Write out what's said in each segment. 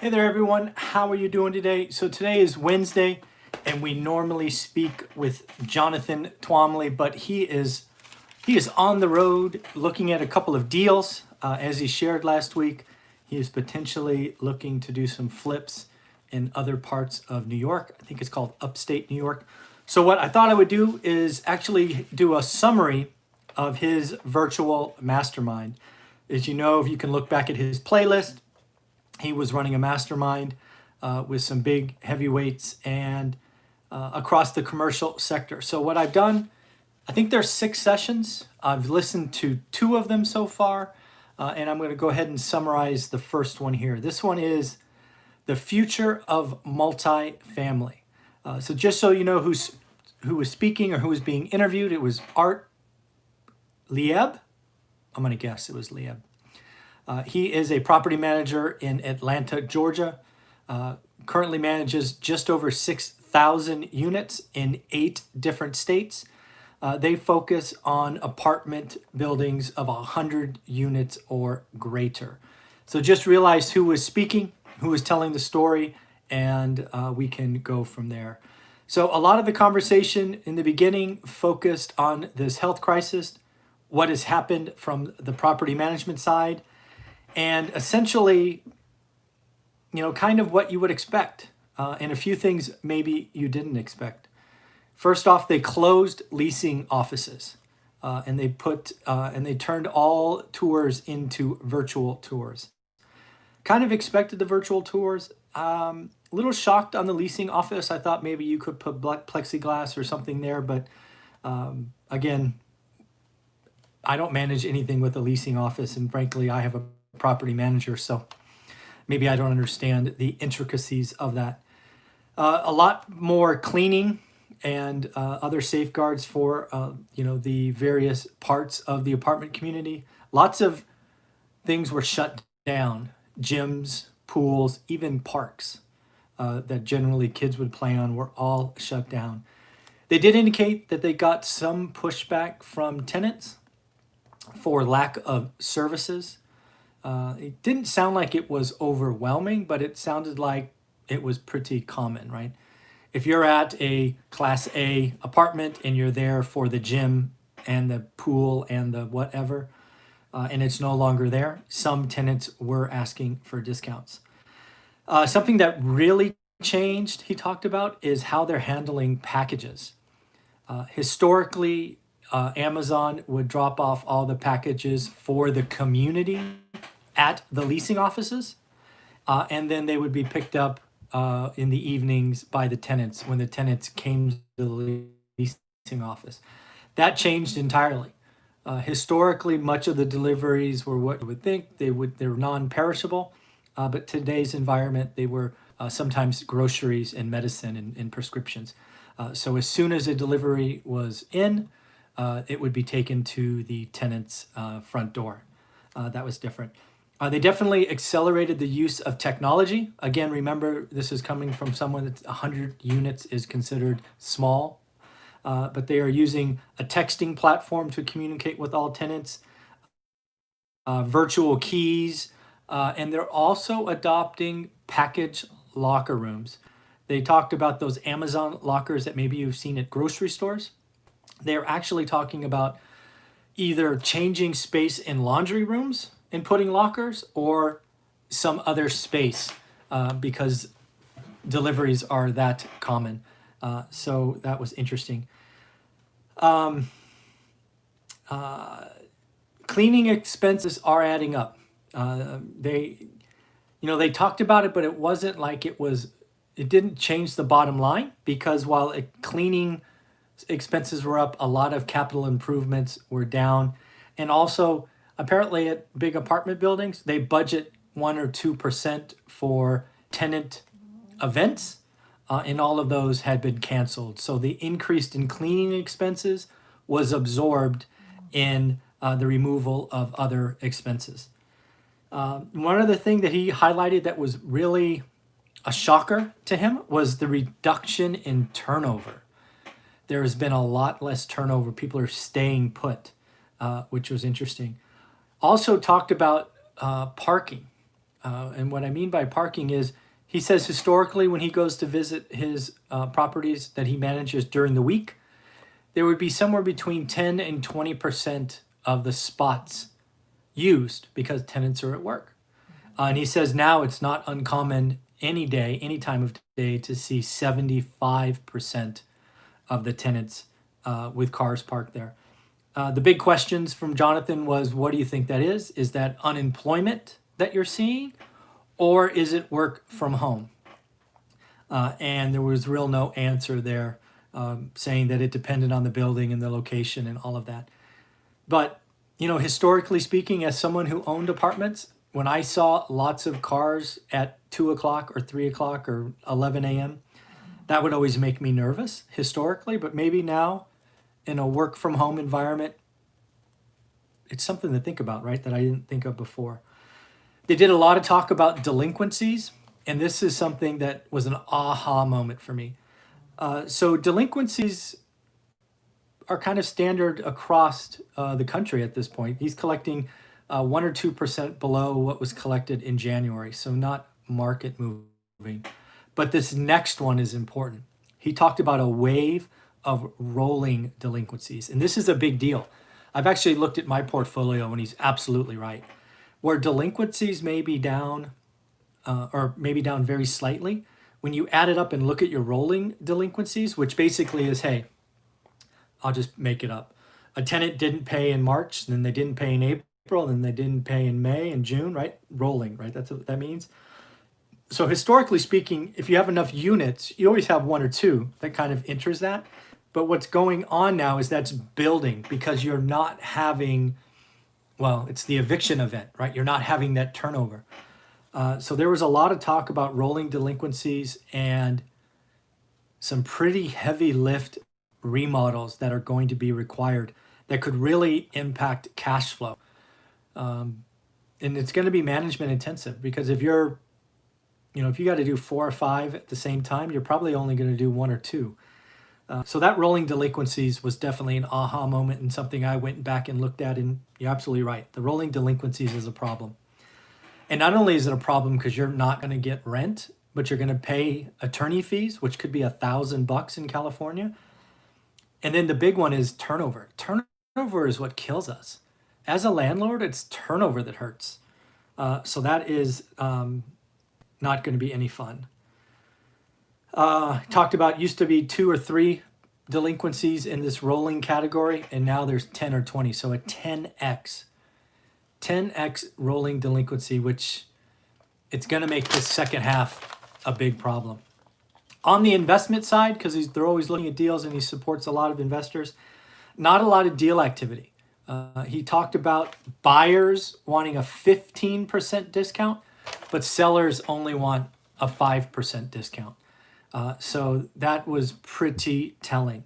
Hey there, everyone. How are you doing today? So today is Wednesday, and we normally speak with Jonathan Twomley, but he is on the road looking at a couple of deals. As he shared last week, he is potentially looking to do some flips in other parts of New York. I think it's called upstate New York. So what I thought I would do is actually do a summary of his virtual mastermind. As you know, if you can look back at his playlist, he was running a mastermind with some big heavyweights and across the commercial sector. So what I've done, I think there's 6 sessions. I've listened to 2 of them so far, and I'm going to go ahead and summarize the first one here. This one is the future of multifamily. So just so you know who was speaking or who was being interviewed, it was Lieb. I'm going to guess it was Lieb. He is a property manager in Atlanta, Georgia. Currently manages just over 6,000 units in 8 different states. They focus on apartment buildings of 100 units or greater. So just realize who was speaking, who was telling the story, and we can go from there. So a lot of the conversation in the beginning focused on this health crisis, what has happened from the property management side, and essentially, kind of what you would expect, and a few things maybe you didn't expect. First off, they closed leasing offices, and they turned all tours into virtual tours. Kind of expected the virtual tours. A little shocked on the leasing office. I thought maybe you could put plexiglass or something there, but again, I don't manage anything with a leasing office, and frankly, I have a property manager, so maybe I don't understand the intricacies of that. A lot more cleaning and other safeguards for the various parts of the apartment community. Lots of things were shut down: gyms, pools, even parks that generally kids would play on were all shut down. They did indicate that they got some pushback from tenants for lack of services. It didn't sound like it was overwhelming, but it sounded like it was pretty common, right? If you're at a Class A apartment and you're there for the gym and the pool and the whatever, and it's no longer there, some tenants were asking for discounts. Something that really changed, he talked about, is how they're handling packages. Historically, Amazon would drop off all the packages for the community at the leasing offices, and then they would be picked up in the evenings by the tenants when the tenants came to the leasing office. That changed entirely. Historically, much of the deliveries were what you would think. They were non-perishable, but today's environment, they were sometimes groceries and medicine and prescriptions. So as soon as a delivery was in, it would be taken to the tenant's front door. That was different. They definitely accelerated the use of technology. Again, remember, this is coming from someone that's 100 units is considered small, but they are using a texting platform to communicate with all tenants, virtual keys, and they're also adopting package locker rooms. They talked about those Amazon lockers that maybe you've seen at grocery stores. They're actually talking about either changing space in laundry rooms and putting lockers, or some other space, because deliveries are that common. So that was interesting. Cleaning expenses are adding up. They talked about it, but it wasn't like it didn't change the bottom line, because while cleaning expenses were up, a lot of capital improvements were down. And also, apparently at big apartment buildings, they budget 1 or 2% for tenant events, and all of those had been canceled. So the increase in cleaning expenses was absorbed in the removal of other expenses. One other thing that he highlighted that was really a shocker to him was the reduction in turnover. There has been a lot less turnover. People are staying put, which was interesting. Also talked about parking. And what I mean by parking is he says historically when he goes to visit his properties that he manages during the week, there would be somewhere between 10 and 20% of the spots used because tenants are at work. And he says now it's not uncommon any day, any time of day to see 75% of the tenants with cars parked there. The big questions from Jonathan was, what do you think that is? Is that unemployment that you're seeing, or is it work from home? And there was real no answer there, saying that it depended on the building and the location and all of that. But, you know, historically speaking, as someone who owned apartments, when I saw lots of cars at 2 o'clock or 3 o'clock or 11 a.m., that would always make me nervous historically. But maybe now in a work from home environment, it's something to think about, right? That I didn't think of before. They did a lot of talk about delinquencies, and this is something that was an aha moment for me. So delinquencies are kind of standard across the country at this point. He's collecting 1 or 2% below what was collected in January, so not market moving. But this next one is important. He talked about a wave of rolling delinquencies, and this is a big deal. I've actually looked at my portfolio, and he's absolutely right. Where delinquencies may be down, or maybe down very slightly, when you add it up and look at your rolling delinquencies, which basically is, hey, I'll just make it up. A tenant didn't pay in March, then they didn't pay in April, then they didn't pay in May and June, right? Rolling, right? That's what that means. So historically speaking, if you have enough units, you always have 1 or 2 that kind of enters that. But what's going on now is that's building because you're not having, well, it's the eviction event, right? You're not having that turnover. So there was a lot of talk about rolling delinquencies and some pretty heavy lift remodels that are going to be required that could really impact cash flow. And it's going to be management intensive because if you're, if you got to do 4 or 5 at the same time, you're probably only going to do 1 or 2. So that rolling delinquencies was definitely an aha moment and something I went back and looked at, and you're absolutely right. The rolling delinquencies is a problem. And not only is it a problem because you're not going to get rent, but you're going to pay attorney fees, which could be $1,000 in California. And then the big one is turnover. Turnover is what kills us. As a landlord, it's turnover that hurts. So that is not going to be any fun. Talked about used to be 2 or 3 delinquencies in this rolling category, and now there's 10 or 20. So a 10x rolling delinquency, which it's going to make this second half a big problem. On the investment side, because they're always looking at deals and he supports a lot of investors, not a lot of deal activity. He talked about buyers wanting a 15% discount, but sellers only want a 5% discount. So that was pretty telling.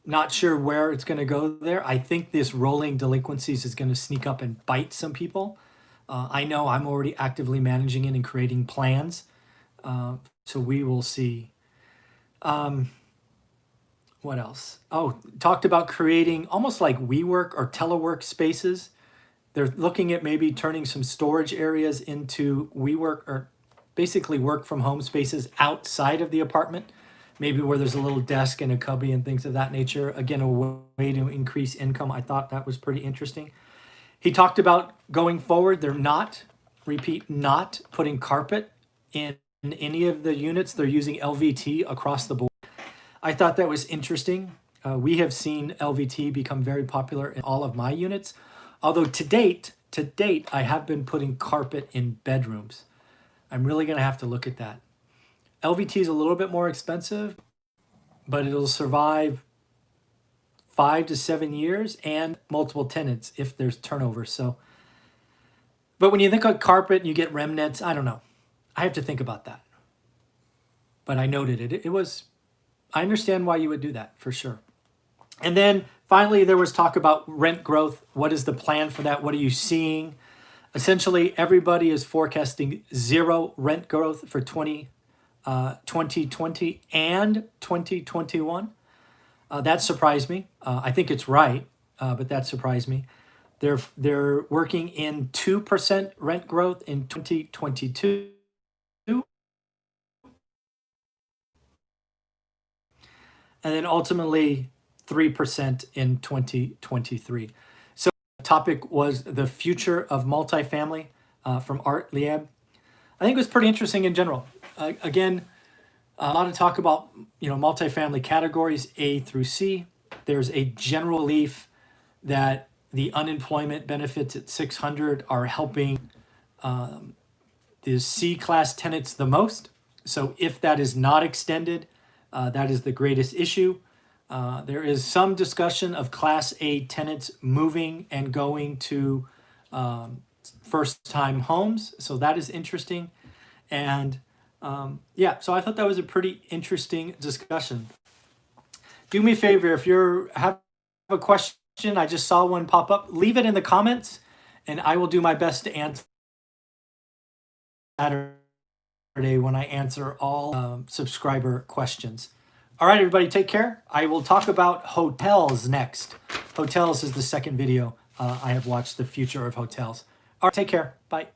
Not sure where it's going to go there. I think this rolling delinquencies is going to sneak up and bite some people. I know I'm already actively managing it and creating plans. So we will see. What else? Oh, talked about creating almost like WeWork or telework spaces. They're looking at maybe turning some storage areas into WeWork or basically work from home spaces outside of the apartment, maybe where there's a little desk and a cubby and things of that nature. Again, a way to increase income. I thought that was pretty interesting. He talked about going forward, they're not putting carpet in any of the units. They're using LVT across the board. I thought that was interesting. We have seen LVT become very popular in all of my units. Although to date, I have been putting carpet in bedrooms. I'm really going to have to look at that. LVT is a little bit more expensive, but it'll survive 5 to 7 years and multiple tenants if there's turnover. So, but when you think of carpet and you get remnants, I don't know. I have to think about that. But I noted it. I understand why you would do that for sure. And then finally, there was talk about rent growth. What is the plan for that? What are you seeing? Essentially, everybody is forecasting 0 rent growth for 2020 and 2021. That surprised me. I think it's right, but that surprised me. They're working in 2% rent growth in 2022. And then ultimately 3% in 2023. So the topic was the future of multifamily from Art Lieb. I think it was pretty interesting in general. Again, a lot of talk about multifamily categories A through C. There's a general belief that the unemployment benefits at 600 are helping the C-class tenants the most. So if that is not extended, that is the greatest issue. There is some discussion of Class A tenants moving and going to first-time homes. So that is interesting. And yeah, so I thought that was a pretty interesting discussion. Do me a favor, if you have a question, I just saw one pop up, leave it in the comments, and I will do my best to answer Saturday when I answer all subscriber questions. All right, everybody, take care. I will talk about hotels next. Hotels is the second video I have watched, the future of hotels. All right, take care. Bye.